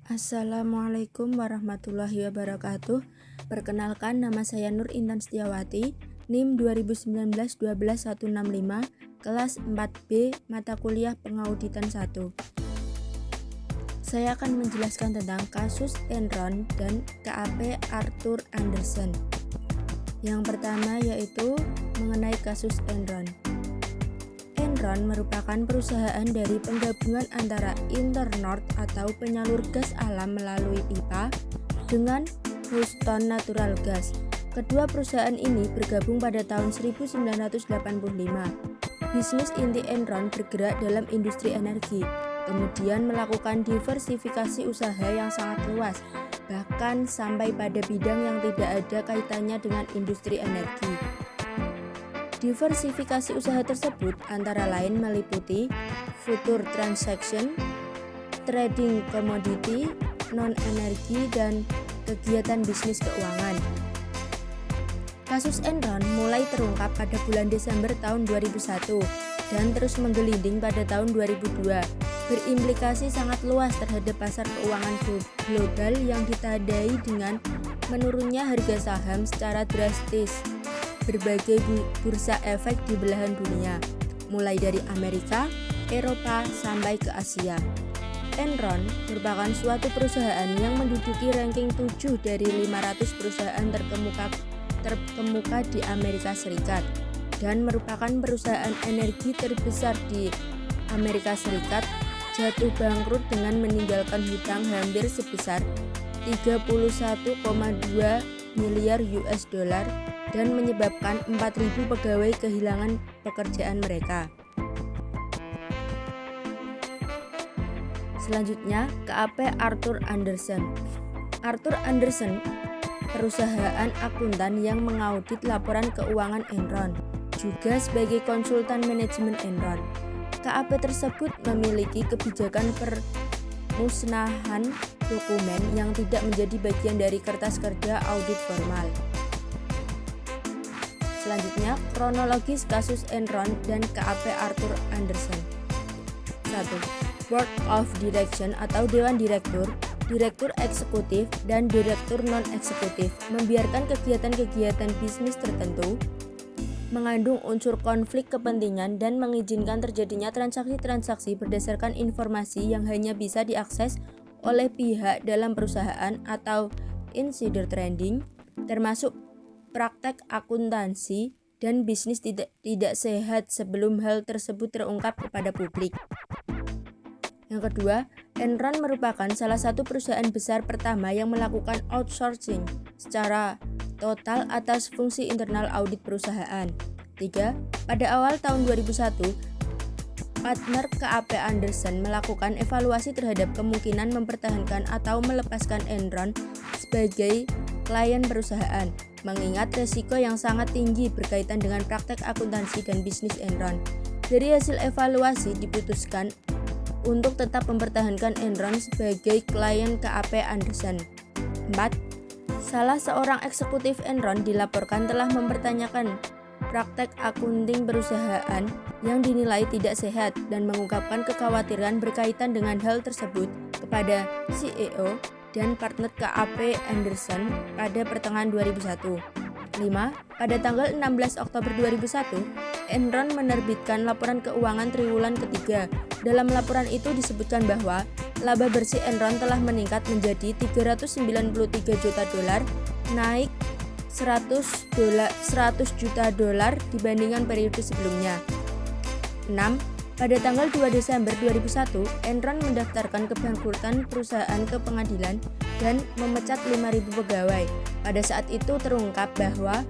Assalamualaikum warahmatullahi wabarakatuh. Perkenalkan, nama saya Nur Intan Setiawati, NIM 2019-12165, kelas 4B, mata kuliah Pengauditan 1. Saya akan menjelaskan tentang kasus Enron dan KAP Arthur Andersen. Yang pertama yaitu mengenai kasus Enron. Enron merupakan perusahaan dari penggabungan antara Internorth atau penyalur gas alam melalui pipa dengan Houston Natural Gas. Kedua perusahaan ini bergabung pada tahun 1985. Bisnis inti Enron bergerak dalam industri energi, kemudian melakukan diversifikasi usaha yang sangat luas, bahkan sampai pada bidang yang tidak ada kaitannya dengan industri energi. Diversifikasi usaha tersebut antara lain meliputi future transaction, trading komoditi, non-energi, dan kegiatan bisnis keuangan. Kasus Enron mulai terungkap pada bulan Desember tahun 2001 dan terus menggelinding pada tahun 2002, berimplikasi sangat luas terhadap pasar keuangan global yang ditandai dengan menurunnya harga saham secara drastis berbagai bursa efek di belahan dunia, mulai dari Amerika, Eropa, sampai ke Asia. Enron merupakan suatu perusahaan yang menduduki ranking 7 dari 500 perusahaan terkemuka di Amerika Serikat dan merupakan perusahaan energi terbesar di Amerika Serikat, jatuh bangkrut dengan meninggalkan hutang hampir sebesar 31,2 miliar US dollar dan menyebabkan 4.000 pegawai kehilangan pekerjaan mereka. Selanjutnya, KAP Arthur Andersen. Arthur Andersen, perusahaan akuntan yang mengaudit laporan keuangan Enron, juga sebagai konsultan manajemen Enron. KAP tersebut memiliki kebijakan permusnahan dokumen yang tidak menjadi bagian dari kertas kerja audit formal. Selanjutnya, kronologis kasus Enron dan KAP Arthur Andersen. 1. Board of Direction atau Dewan Direktur, Direktur Eksekutif, dan Direktur Non-Eksekutif membiarkan kegiatan-kegiatan bisnis tertentu mengandung unsur konflik kepentingan dan mengizinkan terjadinya transaksi-transaksi berdasarkan informasi yang hanya bisa diakses oleh pihak dalam perusahaan atau insider trading, termasuk praktek akuntansi dan bisnis tidak sehat sebelum hal tersebut terungkap kepada publik. Yang kedua, Enron merupakan salah satu perusahaan besar pertama yang melakukan outsourcing secara total atas fungsi internal audit perusahaan. 3. Pada awal tahun 2001, partner KAP Andersen melakukan evaluasi terhadap kemungkinan mempertahankan atau melepaskan Enron sebagai klien perusahaan, mengingat resiko yang sangat tinggi berkaitan dengan praktek akuntansi dan bisnis Enron. Dari hasil evaluasi diputuskan untuk tetap mempertahankan Enron sebagai klien KAP Andersen. 4. Salah seorang eksekutif Enron dilaporkan telah mempertanyakan praktek akunting perusahaan yang dinilai tidak sehat dan mengungkapkan kekhawatiran berkaitan dengan hal tersebut kepada CEO dan partner KAP Andersen pada pertengahan 2001. 5. Pada tanggal 16 Oktober 2001, Enron menerbitkan laporan keuangan triwulan ketiga. Dalam laporan itu disebutkan bahwa laba bersih Enron telah meningkat menjadi 393 juta dolar, naik 100 juta dolar dibandingkan periode sebelumnya. 6. Pada tanggal 2 Desember 2001, Enron mendaftarkan kebangkrutan perusahaan ke pengadilan dan memecat 5.000 pegawai. Pada saat itu terungkap bahwa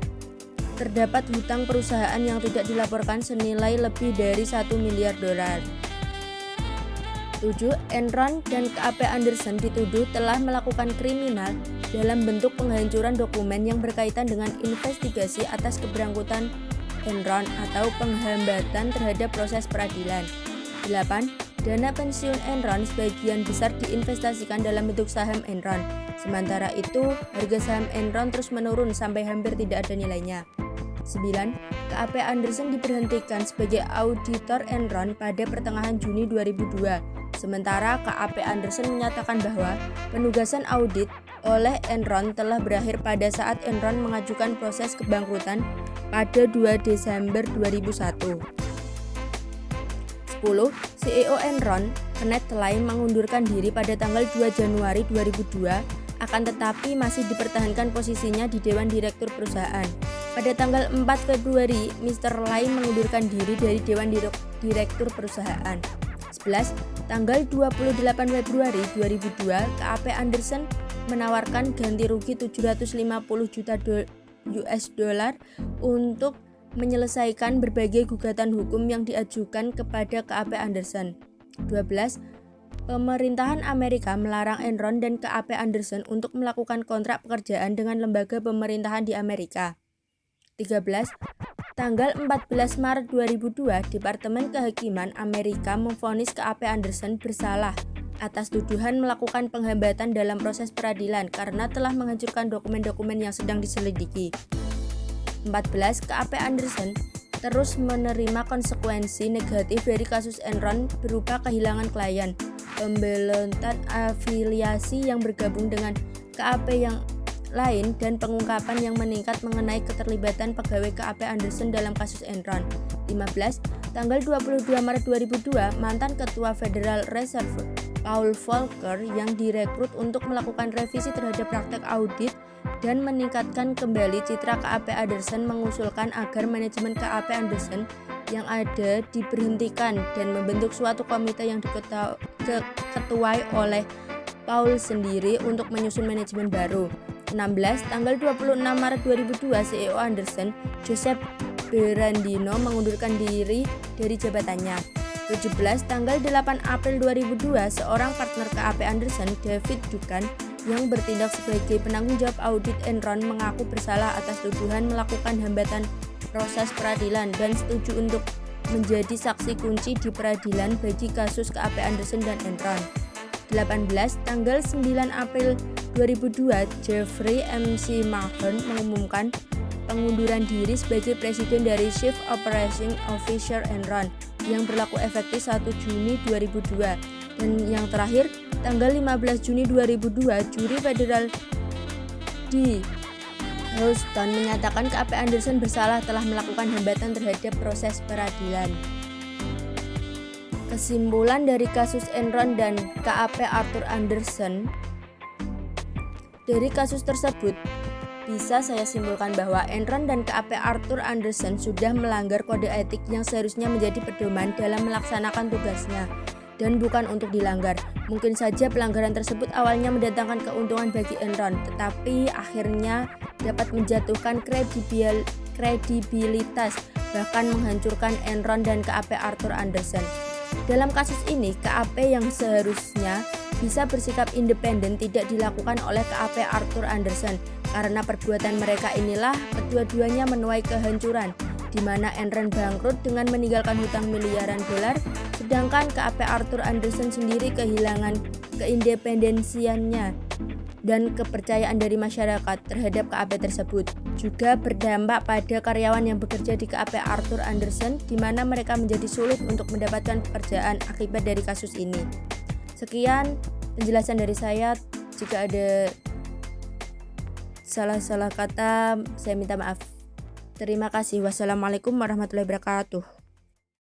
terdapat hutang perusahaan yang tidak dilaporkan senilai lebih dari 1 miliar dolar. 7. Enron dan KAP Andersen dituduh telah melakukan kriminal dalam bentuk penghancuran dokumen yang berkaitan dengan investigasi atas keberangkutan Enron atau penghambatan terhadap proses peradilan. 8. Dana pensiun Enron sebagian besar diinvestasikan dalam bentuk saham Enron. Sementara itu, harga saham Enron terus menurun sampai hampir tidak ada nilainya. 9. KAP Andersen diberhentikan sebagai auditor Enron pada pertengahan Juni 2002. 10. Sementara KAP Anderson menyatakan bahwa penugasan audit oleh Enron telah berakhir pada saat Enron mengajukan proses kebangkrutan pada 2 Desember 2001. 10. CEO Enron, Kenneth Lai mengundurkan diri pada tanggal 2 Januari 2002, akan tetapi masih dipertahankan posisinya di Dewan Direktur perusahaan. Pada tanggal 4 Februari, Mr. Lai mengundurkan diri dari Dewan Direktur perusahaan. 11. Tanggal 28 Februari 2002, KAP Anderson menawarkan ganti rugi 750 juta US dollar untuk menyelesaikan berbagai gugatan hukum yang diajukan kepada KAP Anderson. 12. Pemerintahan Amerika melarang Enron dan KAP Anderson untuk melakukan kontrak pekerjaan dengan lembaga pemerintahan di Amerika. 13. Tanggal 14 Maret 2002, Departemen Kehakiman Amerika memvonis KAP Anderson bersalah atas tuduhan melakukan penghambatan dalam proses peradilan karena telah menghancurkan dokumen-dokumen yang sedang diselidiki. 14. KAP Anderson terus menerima konsekuensi negatif dari kasus Enron berupa kehilangan klien, pembelotan afiliasi yang bergabung dengan KAP yang lain, dan pengungkapan yang meningkat mengenai keterlibatan pegawai KAP Anderson dalam kasus Enron. 15. Tanggal 22 Maret 2002, mantan Ketua Federal Reserve Paul Volcker yang direkrut untuk melakukan revisi terhadap praktek audit dan meningkatkan kembali citra KAP Anderson mengusulkan agar manajemen KAP Anderson yang ada diberhentikan dan membentuk suatu komite yang diketuai oleh Paul sendiri untuk menyusun manajemen baru. 16. Tanggal 26 Maret 2002, CEO Anderson, Joseph Berandino mengundurkan diri dari jabatannya. 17. Tanggal 8 April 2002, seorang partner KAP Anderson, David Dukan, yang bertindak sebagai penanggung jawab audit Enron mengaku bersalah atas tuduhan melakukan hambatan proses peradilan dan setuju untuk menjadi saksi kunci di peradilan bagi kasus KAP Anderson dan Enron. 18. Tanggal 9 April 2002, Jeffrey McMahon mengumumkan pengunduran diri sebagai presiden dari Chief Operating Officer Enron yang berlaku efektif 1 Juni 2002. Dan yang terakhir, tanggal 15 Juni 2002, juri federal di Houston menyatakan KAP Anderson bersalah telah melakukan hambatan terhadap proses peradilan. Kesimpulan dari kasus Enron dan KAP Arthur Andersen. Dari kasus tersebut, bisa saya simpulkan bahwa Enron dan KAP Arthur Andersen sudah melanggar kode etik yang seharusnya menjadi pedoman dalam melaksanakan tugasnya dan bukan untuk dilanggar. Mungkin saja pelanggaran tersebut awalnya mendatangkan keuntungan bagi Enron, tetapi akhirnya dapat menjatuhkan kredibilitas, bahkan menghancurkan Enron dan KAP Arthur Andersen. Dalam kasus ini, KAP yang seharusnya bisa bersikap independen tidak dilakukan oleh KAP Arthur Andersen karena perbuatan mereka inilah kedua-duanya menuai kehancuran, di mana Enron bangkrut dengan meninggalkan hutang miliaran dolar, sedangkan KAP Arthur Andersen sendiri kehilangan keindependensiannya dan kepercayaan dari masyarakat terhadap KAP tersebut. Juga berdampak pada karyawan yang bekerja di KAP Arthur Andersen, di mana mereka menjadi sulit untuk mendapatkan pekerjaan akibat dari kasus ini. Sekian penjelasan dari saya. Jika ada salah-salah kata, saya minta maaf. Terima kasih. Wassalamualaikum warahmatullahi wabarakatuh.